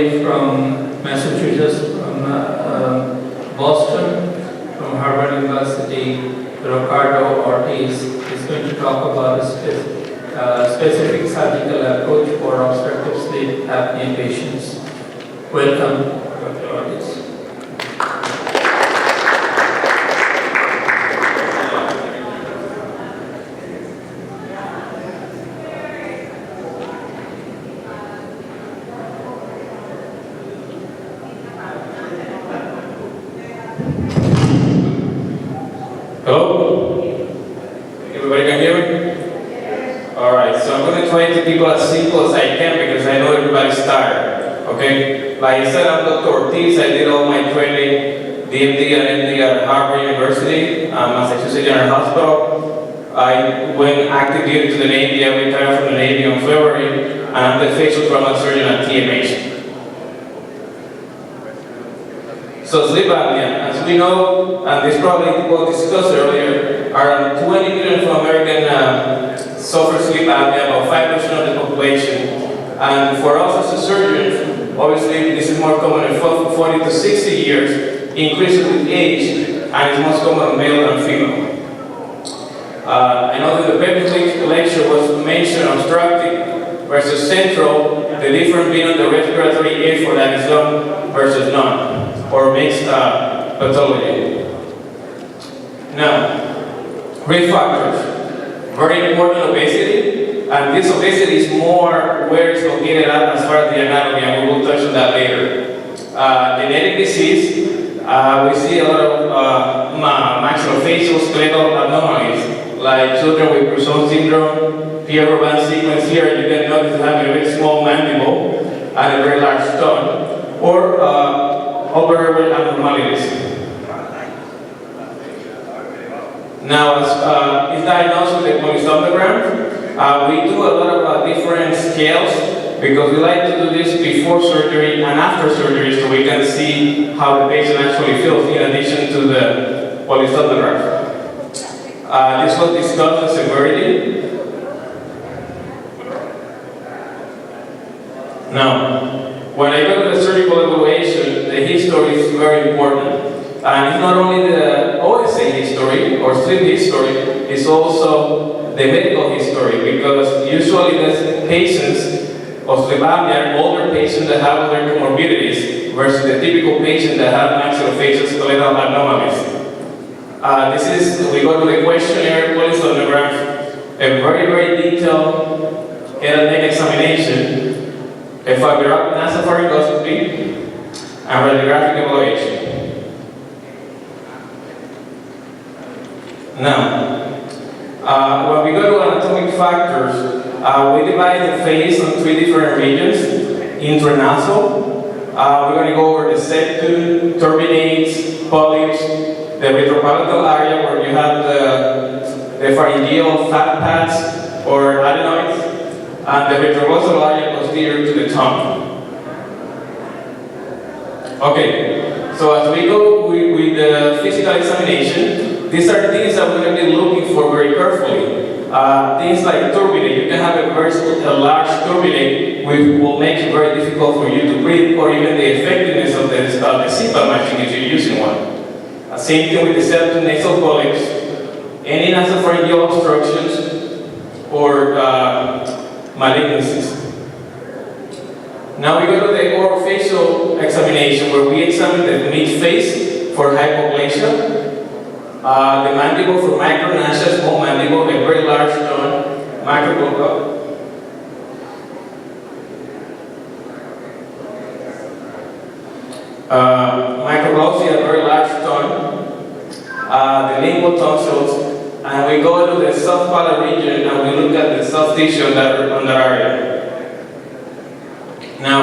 way from Massachusetts, from Boston, from Harvard University, Ricardo Ortiz is going to talk about a specific surgical approach for obstructive sleep apnea patients. Welcome, Dr. Ortiz. Hello? Everybody can hear me? Alright, so I'm going to try to keep it as simple as I can because I know everybody's tired. Okay? Like I said, I'm Dr. Ortiz. I did all my training, DMD and MD at Harvard University, Massachusetts General Hospital. I went active duty to the Navy. I retired from the Navy in February, and I'm the facial trauma surgeon at TMH. So sleep apnea, as we know, and this probably was discussed earlier, around 20 million from American suffer sleep apnea, about 5% of the population. And for us as a surgeon, obviously this is more common in 40 to 60 years, increases with age, and is most common in male than female. I know that the previous lecture was mentioned obstructive versus central, the difference being on the respiratory age for that is done versus none, or mixed pathology. Now, risk factors. Very important, obesity, and this obesity is more where it's located at as far as the anatomy, and we will touch on that later. Genetic disease, we see a lot of maxillofacial skeletal anomalies, like children with Bruchon syndrome, Pierre-Robin sequence here, you can notice having a very small mandible and a very large tongue, or overheard abnormalities. Now, it's diagnosed with a polysomnogram. We do a lot of different scales because we like to do this before surgery and after surgery so we can see how the patient actually feels in addition to the polysomnograph. This was discussed as severity. Now, when I go to the surgical evaluation, the history is very important. And it's not only the OSA history or sleep history, it's also the medical history, because usually the patients of sleep apnea are older patients that have other comorbidities versus the typical patient that have maxillofacial skeletal anomalies. We go to the questionnaire polysomnograph, a very, very detailed head and neck examination, a nasofaryngoscopy, and radiographic evaluation. Now, when we go to anatomic factors, we divide the face on 3 different regions. Intranasal, we're going to go over the septum, turbinates, polyps, the retropalatal area where you have the pharyngeal fat pads or adenoids, and the retroglossal area posterior to the tongue. Okay, so as we go with the physical examination, these are things that we're going to be looking for very carefully. Things like turbinate. You can have a large turbinate which will make it very difficult for you to breathe, or even the effectiveness of the CPAP machine if you're using one. Same thing with the septum nasal polyps, any nasopharyngeal obstructions, or malignancies. Now we go to the orofacial examination where we examine the mid-face for hypoplasia, the mandible for micronasia, small mandible, a very large tongue, microglottal. Microglossia, very large tongue, the lingual tonsils, and we go to the soft palate region and we look at the soft tissue on that area. Now,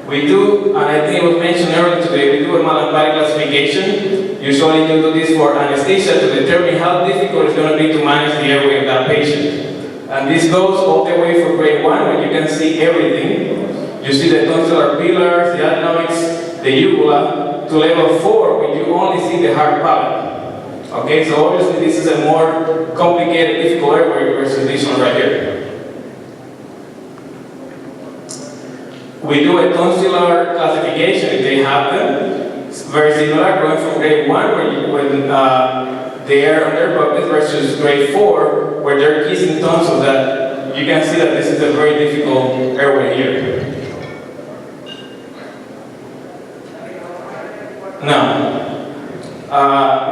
we do, and I think it was mentioned earlier today, we do a Mallampati classification. Usually you do this for anesthesia to determine how difficult it's going to be to manage the airway of that patient. And this goes all the way from grade 1 when you can see everything. You see the tonsillar pillars, the adenoids, the uvula, to level 4 when you only see the hard palate. Okay, so obviously this is a more complicated, difficult airway versus this one right here. We do a tonsillar classification if they have them. It's very similar, going from grade 1 when they are on their bucket versus grade 4 where they're kissing tonsils. That you can see that this is a very difficult airway here. Now,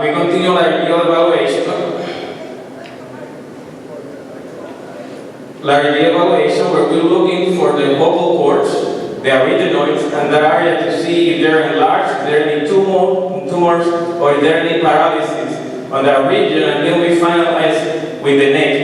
we continue laryngeal evaluation. Laryngeal evaluation, where we're looking for the vocal cords, the arytenoids, and the area to see if they're enlarged, if there are any tumors, or if there are any paralysis on that region, and then we finalize with the neck.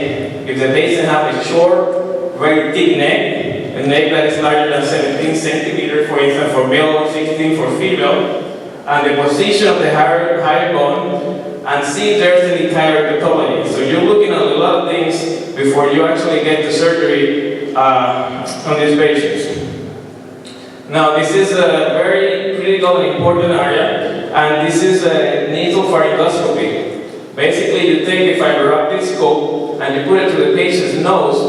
If the patient has a short, very thick neck, a neck that is larger than 17 centimeters, for instance, for male, or 16 for female, and the position of the higher bone, and see if there's any thyroid pathology. So you're looking at a lot of things before you actually get to surgery on these patients. Now, this is a very critical and important area, and this is a nasal pharyngoscopy. Basically, you take a fiber optic scope and you put it to the patient's nose,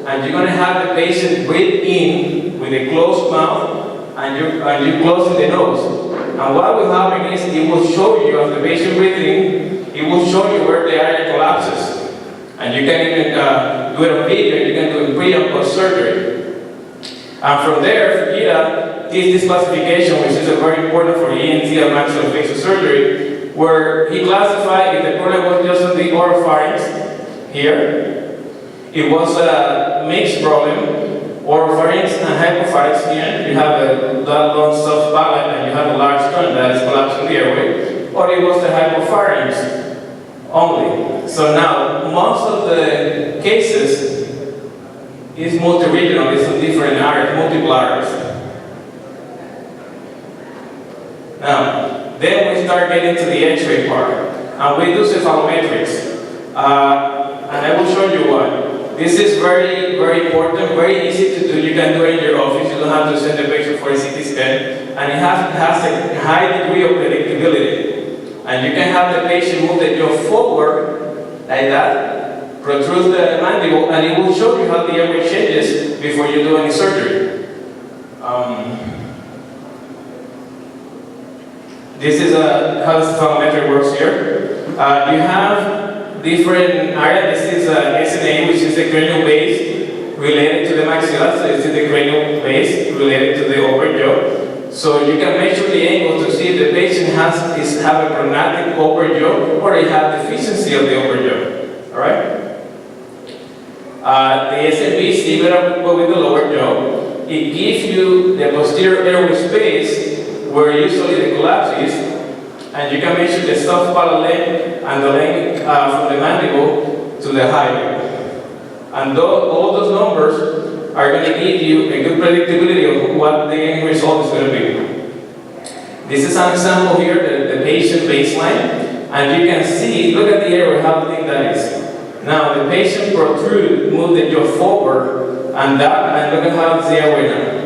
and you're going to have the patient breathe in with a closed mouth, and you close the nose. And what will happen is it will show you, as the patient breathes in, it will show you where the area collapses. And you can even do it on video, you can do it pre and post surgery. And from there, Fujita did this classification, which is very important for ENT and maxillofacial surgery, where he classified if the problem was just on the oropharynx here, it was a mixed problem. Oropharynx and hypopharynx here, you have a long soft palate and you have a large tongue that is collapsing the airway, or it was the hypopharynx only. So now, most of the cases is multi-regional, it's in different areas, multiple areas. Now, then we start getting to the X-ray part, and we do cephalometrics. And I will show you why. This is very, very important, very easy to do. You can do it in your office. You don't have to send the patient for a CT scan. And it has a high degree of predictability. And you can have the patient move the jaw forward, like that, protrude the mandible, and it will show you how the airway changes before you do any surgery. This is how the cephalometric works here. You have different areas. This is SNA, which is the cranial base related to the maxilla. So this is the cranial base related to the upper jaw. So you can measure the angle to see if the patient have a prognathic upper jaw or they have deficiency of the upper jaw. All right. The SNB is similar with the lower jaw. It gives you the posterior airway space where usually the collapse is. And you can measure the soft palate length and the length from the mandible to the height. And all those numbers are going to give you a good predictability of what the end result is going to be. This is an example here, the patient baseline. And you can see, look at the airway, how thick that is. Now the patient protrude, move the jaw forward, and look at how it's the airway now.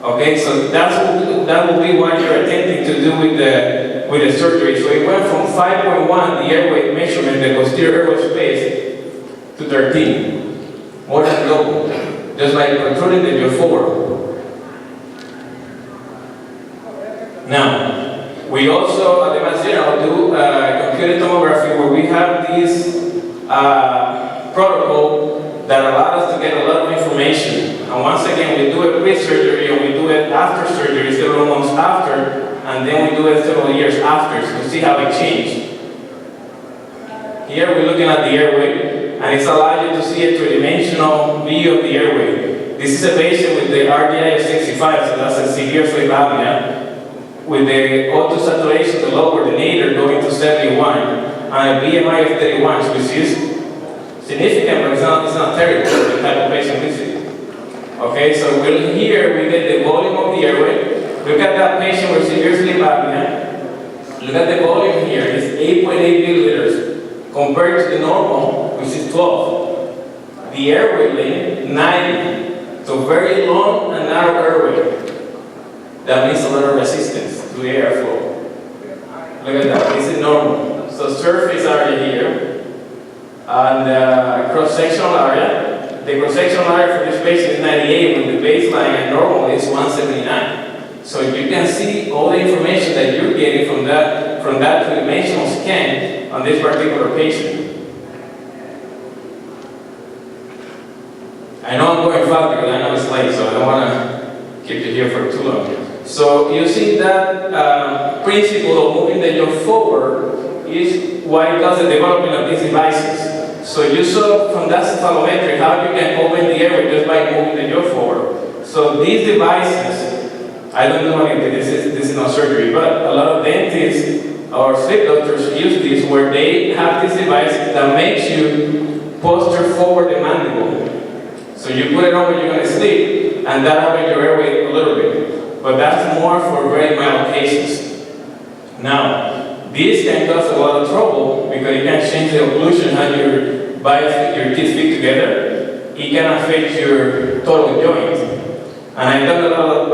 Okay, so that will be what you're attempting to do with the surgery. So it went from 5.1, the airway measurement, the posterior airway space, to 13. More than double. Just like protruding the jaw forward. Now, we also at the Mass General do computed tomography where we have this protocol that allows us to get a lot of information. And once again, we do it pre-surgery and we do it after surgery, several months after, and then we do it several years after to see how it changed. Here we're looking at the airway, and it's allowed you to see a three-dimensional view of the airway. This is a patient with the RDI of 65, so that's a severe sleep apnea, with the O2 saturation, the lower, the nadir going to 71, and a BMI of 31, which is significant, but it's not terrible for the type of patient we see. Okay, so here we get the volume of the airway. Look at that patient with severe sleep apnea. Look at the volume here, it's 8.8 milliliters compared to the normal, which is 12. The airway length, 90. So very long and narrow airway. That means a lot of resistance to the airflow. Look at that, this is normal. So surface area here, and cross-sectional area. the cross-sectional area for this patient is 98 when the baseline and normal is 179. So you can see all the information that you're getting from that two-dimensional scan on this particular patient. I know I'm going fast because I know it's late, so I don't want to keep you here for too long. So you see that principle of moving the jaw forward is what causes the development of these devices. So you saw from that cephalometry how you can open the airway just by moving the jaw forward. So these devices, I don't know if this is not surgery, but a lot of dentists or sleep doctors use this where they have this device that makes you posture forward the mandible. So you put it on when you're going to sleep, and that opens your airway a little bit. But that's more for very mild cases. Now, this can cause a lot of trouble because it can change the occlusion how your teeth fit together. It can affect your total joint. And I've done a lot of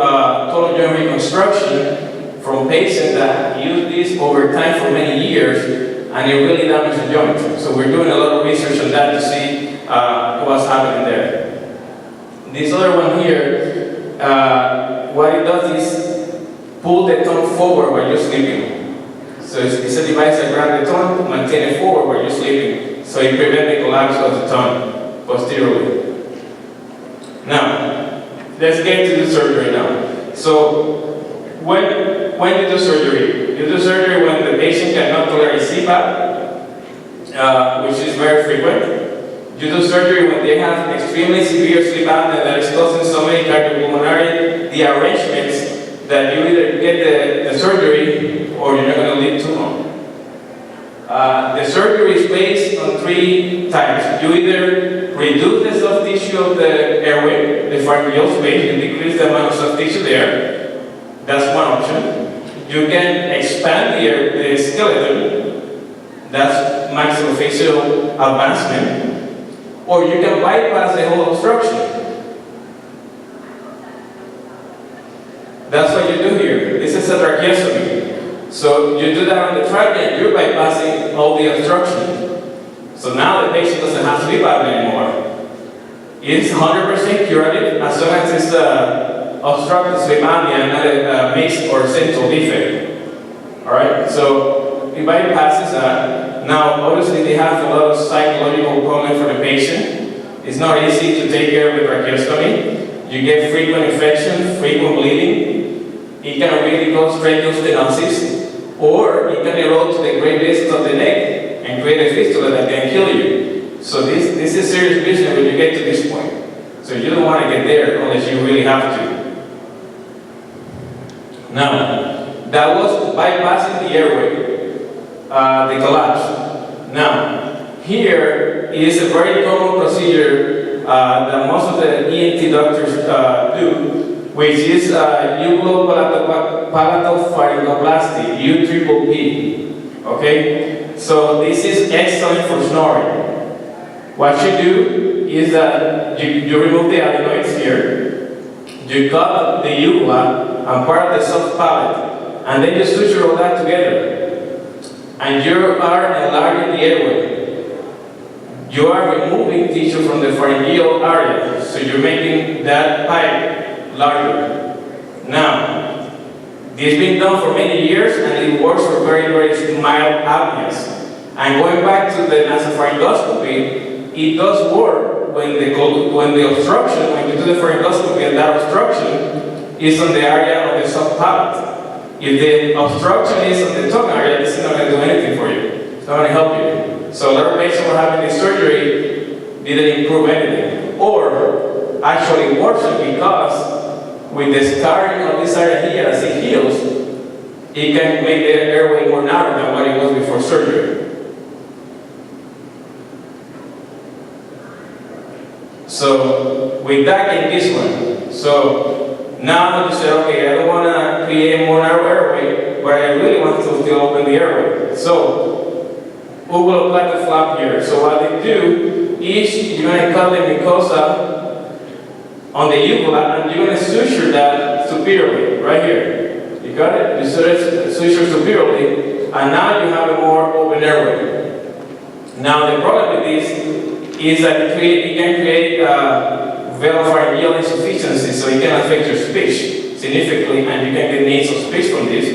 total joint reconstruction from patients that use this over time for many years, and it really damages the joint. So we're doing a lot of research on that to see what's happening there. This other one here, what it does is pull the tongue forward while you're sleeping. So it's a device that grabs the tongue, maintain it forward while you're sleeping, so it prevents the collapse of the tongue posteriorly. Now, let's get to the surgery now. So when you do surgery? You do surgery when the patient cannot tolerate CPAP, which is very frequent. You do surgery when they have extremely severe sleep apnea that is causing so many cardiopulmonary dearrangements that you either get the surgery or you're not going to live too long. The surgery is based on 3 types. You either reduce the soft tissue of the airway, the pharyngeal space, you decrease the amount of soft tissue there. That's one option. You can expand the skeleton. That's maxillofacial advancement. Or you can bypass the whole obstruction. That's what you do here. This is a tracheostomy. So you do that on the trachea, you're bypassing all the obstruction. So now the patient doesn't have sleep apnea anymore. It's 100% curative as long as it's obstructive sleep apnea, not a mixed or central defect. Alright, so it bypasses that. Now, obviously, they have a lot of psychological problems for the patient. It's not easy to take care of the tracheostomy. You get frequent infection, frequent bleeding. It can really cause tracheostenosis, or it can erode to the great discs of the neck and create a fistula that can kill you. So this is serious business when you get to this point. So you don't want to get there unless you really have to. Now, that was bypassing the airway. The collapse. Now, here is a very common procedure that most of the ENT doctors do, which is uvulopalatopharyngoplasty, UPPP. Okay? So this is excellent for snoring. What you do is that you remove the adenoids here, you cut the uvula and part of the soft palate, and then you suture all that together. And you are enlarging the airway. You are removing tissue from the pharyngeal area, so you're making that pipe larger. Now, this has been done for many years, and it works for very, very mild apneas. And going back to the nasopharyngoscopy, it does work when the obstruction, when you do the pharyngoscopy, and that obstruction is on the area of the soft palate. If the obstruction is on the tongue area, this is not going to do anything for you. It's not going to help you. So a lot of patients were having this surgery, didn't improve anything. Or actually worsened because with the scarring of this area here as it heals, it can make the airway more narrow than what it was before surgery. So with that came this one. So now you say, okay, I don't want to create a more narrow airway, but I really want to still open the airway. So we will apply the flap here. So what they do is you're going to cut the mucosa on the uvula, and you're going to suture that superiorly, right here. You got it? You suture superiorly, and now you have a more open airway. Now the problem with this is that it can create velopharyngeal insufficiency, so it can affect your speech significantly, and you can get nasal speech from this.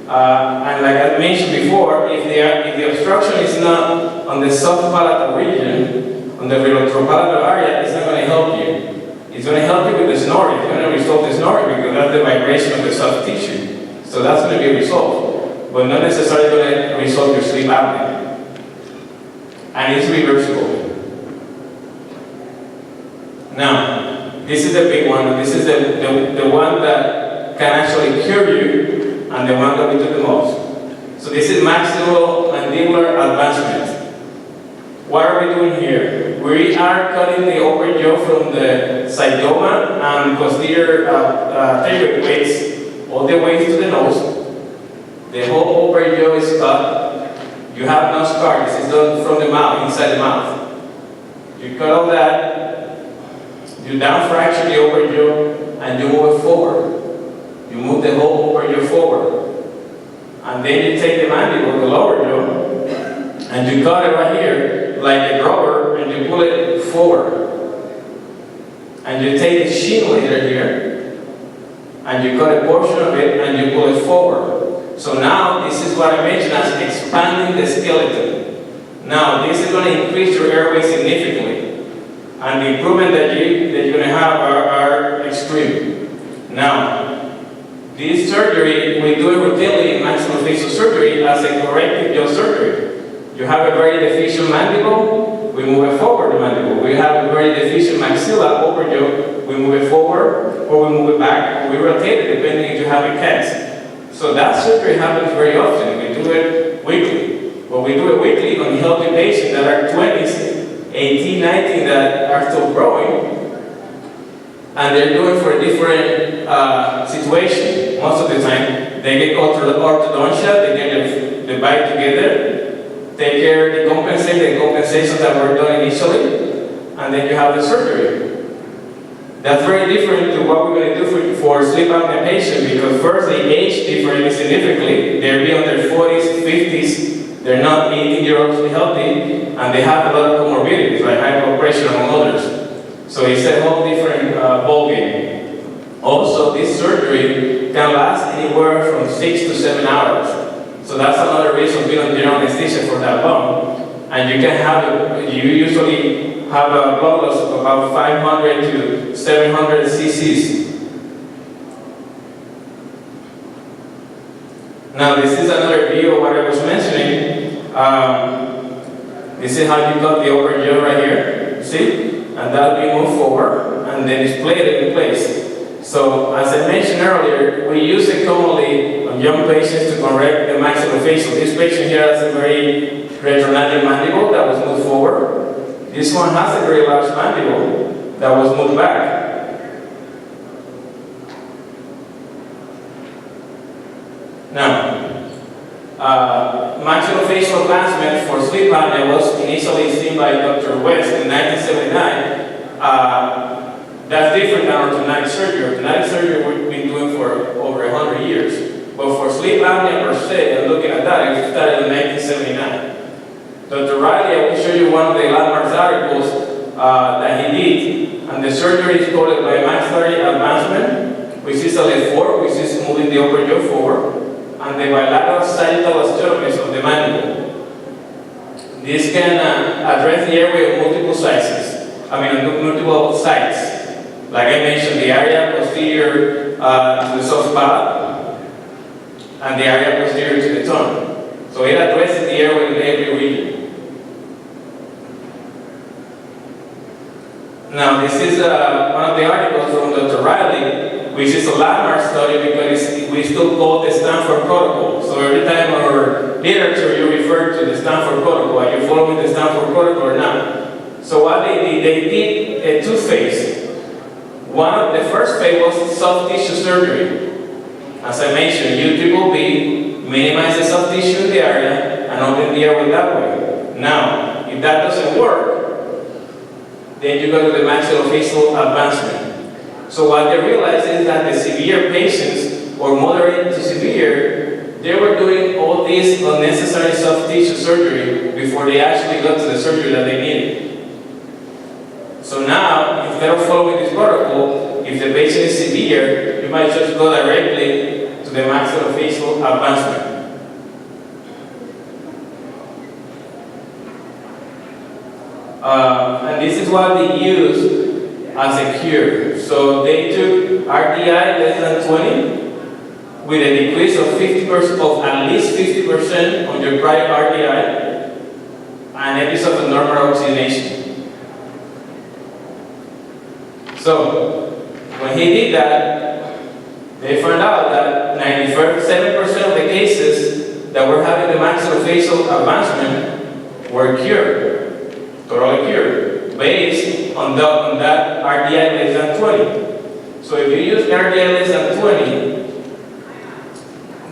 And like I mentioned before, if the obstruction is not on the soft palatal region, on the retropalatal area, it's not going to help you. It's going to help you with the snoring. It's going to resolve the snoring because that's the vibration of the soft tissue. So that's going to be resolved, but not necessarily going to resolve your sleep apnea. And it's reversible. Now, this is the big one. This is the one that can actually cure you, and the one that we do the most. So this is maxillomandibular advancement. What are we doing here? We are cutting the upper jaw from the cydoma and posterior pterygoid plates all the way to the nose. The whole upper jaw is cut. You have no scar. This is done from the mouth, inside the mouth. You cut all that. You down fracture the upper jaw and you move it forward. You move the whole upper jaw forward. And then you take the mandible, the lower jaw, and you cut it right here like a rubber, and you pull it forward. And you take the chin later here, and you cut a portion of it, and you pull it forward. So now, this is what I mentioned as expanding the skeleton. Now, this is going to increase your airway significantly, and the improvement that you're going to have are extreme. Now, this surgery, we do it routinely in maxillofacial surgery as a corrective jaw surgery. You have a very deficient mandible, we move it forward the mandible. We have a very deficient maxilla, upper jaw, we move it forward, or we move it back, or we rotate it depending if you have a cast. So that surgery happens very often. We do it weekly. But we do it weekly on healthy patients that are 20s, 18, 19 that are still growing. And they're doing for a different situation. Most of the time, they get orthodontia, they get the bite together, take care, decompensate the compensations that were done initially, and then you have the surgery. That's very different to what we're going to do for sleep apnea patients, because first they age differently significantly. They're beyond their 40s, 50s, they're not 18-year-olds healthy, and they have a lot of comorbidities like high blood pressure among others. So it's a whole different ballgame. Also, this surgery can last anywhere from 6 to 7 hours. So that's another reason being on general anesthesia for that long. And you can have, you usually have a blood loss of about 500 to 700 cc's. Now this is another view of what I was mentioning. This is how you cut the upper jaw right here, see? And that'll be moved forward, and then it's plated in place. So, as I mentioned earlier, we use it commonly on young patients to correct the maxillofacial. This patient here has a very retrognathing mandible that was moved forward. This one has a very large mandible that was moved back. Now, maxillofacial advancement for sleep apnea was initially seen by Dr. West in 1979. That's different than orthodontic surgery. Orthodontic surgery we've been doing for over 100 years. But for sleep apnea per se, and looking at that, it started in 1979. Dr. Riley, I will show you one of the landmark articles that he did. And the surgery is called bimaxillary advancement, which is a left forward, which is moving the upper jaw forward, and the bilateral sagittal osteotomies of the mandible. This can address the airway of multiple sizes. Multiple sites. Like I mentioned, the area posterior to the soft palate and the area posterior to the tongue. So it addresses the airway in every region. Now this is one of the articles from Dr. Riley, which is a landmark study because we still call it the Stanford Protocol. So every time our literature you refer to the Stanford Protocol, are you following the Stanford Protocol or not? So what they did a two-phase. The first phase was soft tissue surgery. As I mentioned, U-triple-B, minimize the soft tissue in the area and open the airway that way. Now, if that doesn't work, then you go to the maxillofacial advancement. So what they realized is that the severe patients, or moderate to severe, they were doing all this unnecessary soft tissue surgery before they actually got to the surgery that they needed. So now, instead of following this protocol, if the patient is severe, you might just go directly to the maxillofacial advancement. And this is what they use as a cure. So they took RDI less than 20 with a decrease of 50%, of at least 50% on your prior RDI and episode of normal oxygenation. So when he did that, they found out that 97% of the cases that were having the maxillofacial advancement were cured, totally cured, based on that RDI less than 20. So if you use RDI less than 20,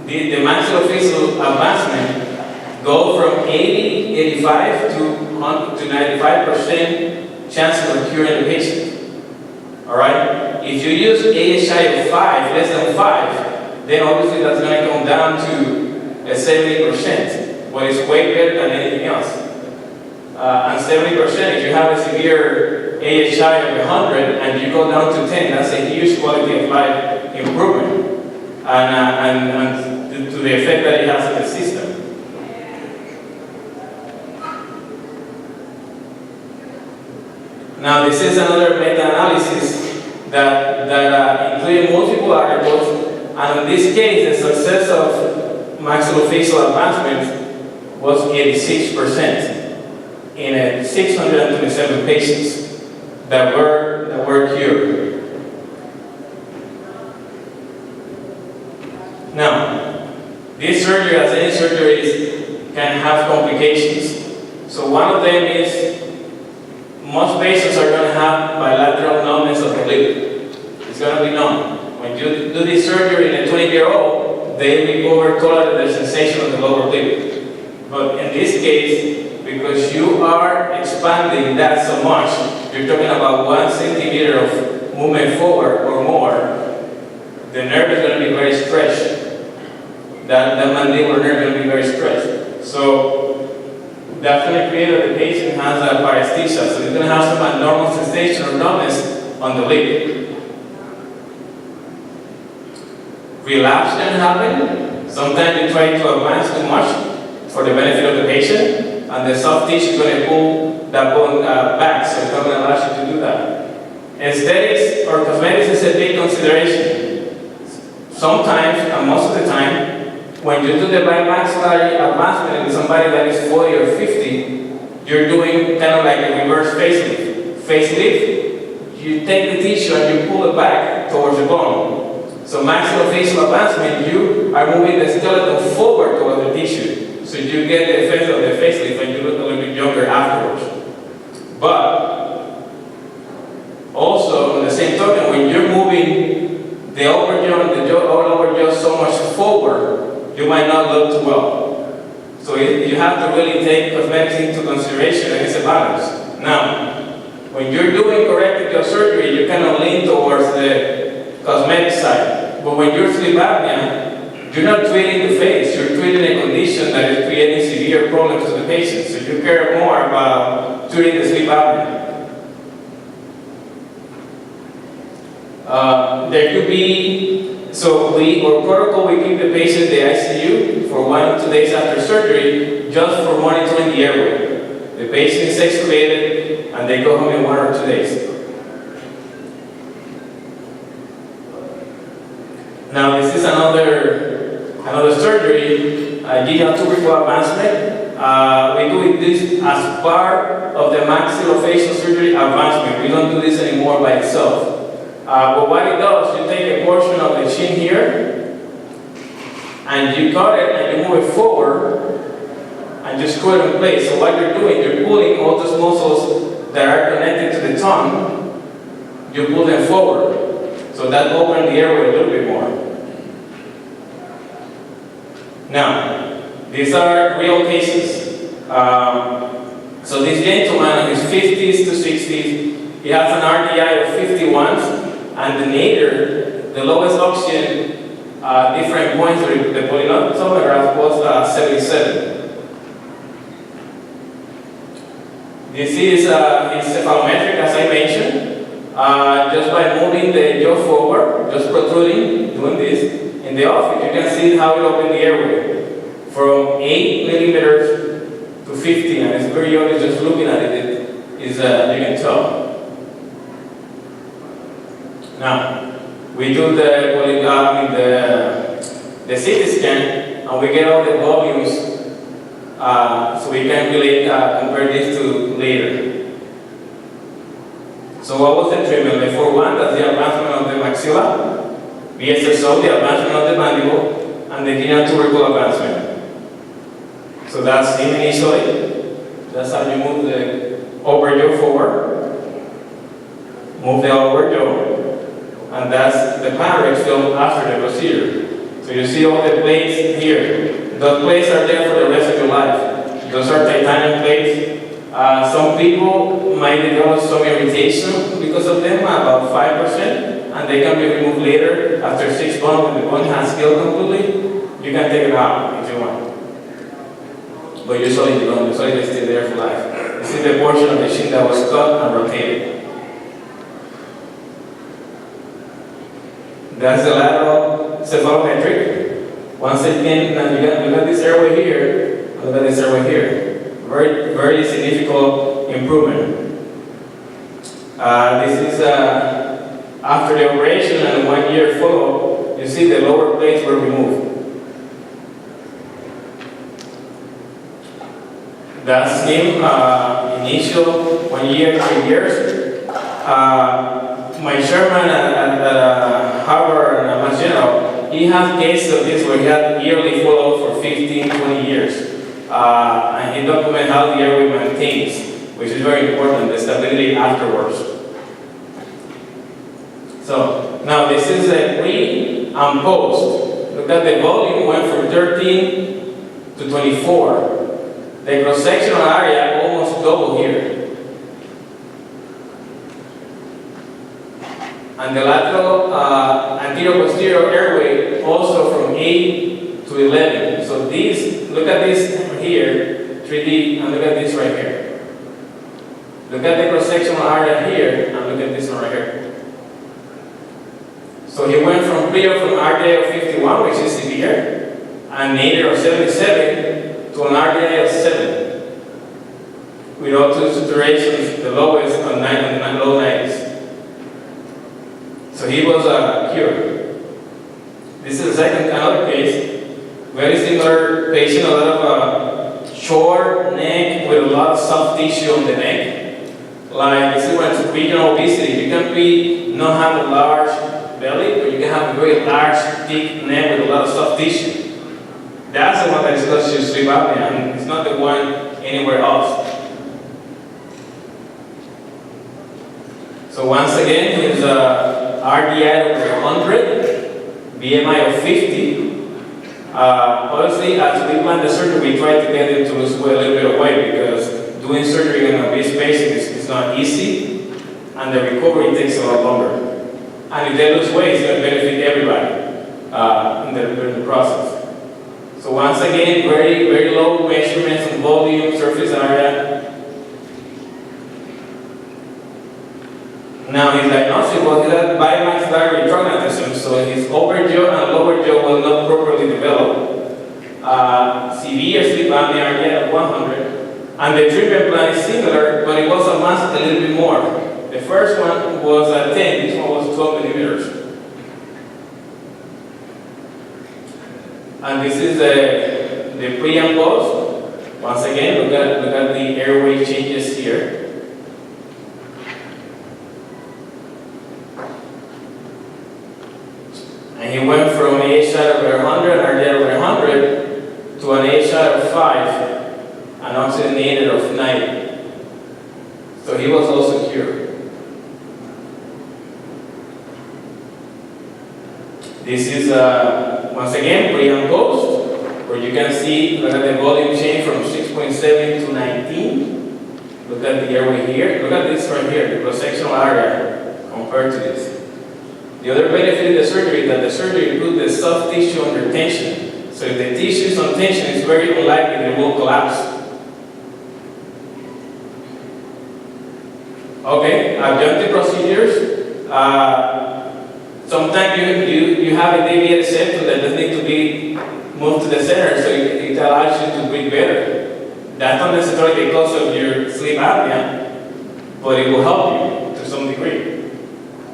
the maxillofacial advancement go from 80, 85 to 95% chances of curing the patient. Alright? If you use AHI of 5, less than 5, then obviously that's going to come down to 70%, but it's way better than anything else. And 70%, if you have a severe AHI of 100 and you go down to 10, that's a huge quality of life improvement. And to the effect that it has in the system. Now this is another meta-analysis that included multiple articles, and in this case the success of maxillofacial advancement was 86% in 627 patients that were cured. Now, this surgery, as any surgeries, can have complications. So one of them is most patients are going to have bilateral numbness of the lip. It's going to be numb. When you do this surgery in a 20-year-old, they recover totally the sensation of the lower lip. But in this case, because you are expanding that so much, you're talking about 1 centimeter of movement forward or more, the nerve is going to be very stretched. That mandibular nerve is going to be very stretched. So definitely clear that the patient has a paresthesia, so he's going to have some abnormal sensation or numbness on the lip. Relapse can happen. Sometimes you try to advance too much for the benefit of the patient, and the soft tissue is going to pull that bone back, so it's not going to allow you to do that. Aesthetics or cosmetics is a big consideration. Sometimes, and most of the time, when you do the bimaxillary advancement in somebody that is 40 or 50, you're doing kind of like a reverse facelift. Facelift, you take the tissue and you pull it back towards the bone. So maxillofacial advancement, you are moving the skeleton forward towards the tissue. So you get the effect of the facelift and you look a little bit younger afterwards. But also, on the same token, when you're moving the upper jaw and the lower jaw so much forward, you might not look too well. So you have to really take cosmetics into consideration, and it's a balance. Now, when you're doing corrective jaw surgery, you kind of lean towards the cosmetic side. But when you're sleep apnea, you're not treating the face, you're treating a condition that is creating severe problems to the patient. So you care more about treating the sleep apnea. There could be, so our protocol, we keep the patient in the ICU for 1 or 2 days after surgery, just for monitoring the airway. The patient is extubated, and they go home in 1 or 2 days. Now, this is another surgery, genital tubercle advancement. We do this as part of the maxillofacial surgery advancement. We don't do this anymore by itself. But what it does, you take a portion of the chin here, and you cut it and you move it forward, and just screw it in place. So what you're doing, you're pulling all those muscles that are connected to the tongue, you pull them forward. So that opens the airway a little bit more. Now, these are real cases. So this gentleman in his 50s to 60s, he has an RDI of 51. And the nadir, the lowest oxygen different points of the polyneuropathy was 77. This is cephalometric, as I mentioned. Just by moving the jaw forward, just protruding, doing this, in the office, you can see how it opens the airway from 8 millimeters to 15, and it's very obvious just looking at it, you can tell. Now, we do the CT scan, and we get all the volumes, so we can really compare this to later. So what was the treatment? Before one, that's the advancement of the maxilla, BSSO, the advancement of the mandible, and the geniotubercle advancement. So that's him initially. That's how you move the upper jaw forward, move the upper jaw, and that's the Panorex film after the procedure. So you see all the plates here. Those plates are there for the rest of your life. Those are titanium plates. Some people might develop some irritation because of them, about 5%, and they can be removed later after 6 months when the bone has healed completely. You can take it out if you want. But usually you don't, usually they stay there for life. This is the portion of the shin that was cut and rotated. That's the lateral cephalometric. Once again, now look at this airway here, look at this airway here. Very, very significant improvement. This is after the operation and 1 year follow-up. You see the lower plates were removed. That's him, initial 1 year, 3 years. My chairman at Harvard and Mass General, he has cases of this where he had yearly follow-up for 15, 20 years. And he documented how the airway maintains, which is very important, the stability afterwards. So, now this is a pre and post. Look at the volume went from 13 to 24. The cross-sectional area almost doubled here. And the lateral anterior-posterior airway also from 8 to 11. So these, look at this here, 3D, and look at this right here. Look at the cross-sectional area here, and look at this one right here. So he went from RDA of 51, which is severe, and nadir of 77, to an RDA of 7. With all two saturations, the lowest on low 90s. So he was cured. This is another case. Very similar patient, a lot of short neck with a lot of soft tissue on the neck. Like this is when it's regional obesity. You can not have a large belly, but you can have a very large, thick neck with a lot of soft tissue. That's the one that is close to sleep apnea, and it's not the one anywhere else. So once again, his RDI of 100, BMI of 50. Obviously, as we plan the surgery, we try to get him to lose a little bit of weight because doing surgery on an obese patient is not easy, and the recovery takes a lot longer. And if they lose weight, it's going to benefit everybody in the process. So once again, very, very low measurements on volume, surface area. Now his diagnosis was he had bimaxillary retrognatism, so his upper jaw and lower jaw will not properly develop. Severe sleep apnea RDI at 100, and the treatment plan is similar, but it was advanced a little bit more. The first one was at 10, this one was 12 millimeters. And this is the pre and post. Once again, look at the airway changes here. And he went from an AHI over 100, RDI over 100, to an AHI of 5, and oxygenated of 90. So he was also cured. This is, once again, pre and post, where you can see, look at the volume change from 6.7 to 19. Look at the airway here. Look at this right here, the cross-sectional area compared to this. The other benefit of the surgery is that the surgery puts the soft tissue under tension. So if the tissue is on tension, it's very unlikely it will collapse. Okay, adjunctive procedures. Sometimes you have a deviated septum that doesn't need to be moved to the center, so it allows you to breathe better. That's not necessarily because of your sleep apnea, but it will help you to some degree.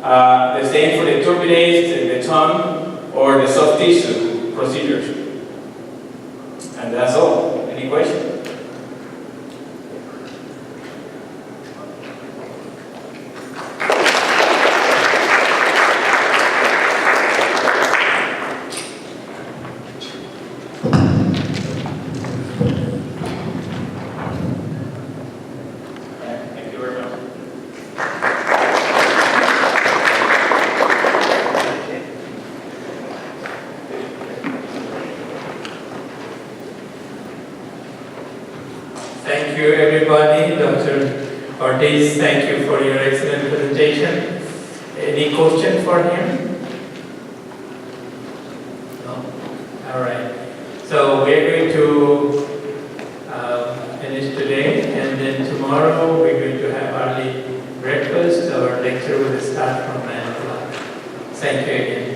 The same for the turbinates, the tongue, or the soft tissue procedures. And that's all. Any questions? Thank you very much. Thank you, everybody. Dr. Ortiz, thank you for your excellent presentation. Any question for him? No? All right. So we're going to finish today, and then tomorrow we're going to have early breakfast. Our lecture will start from 9 o'clock. Thank you again.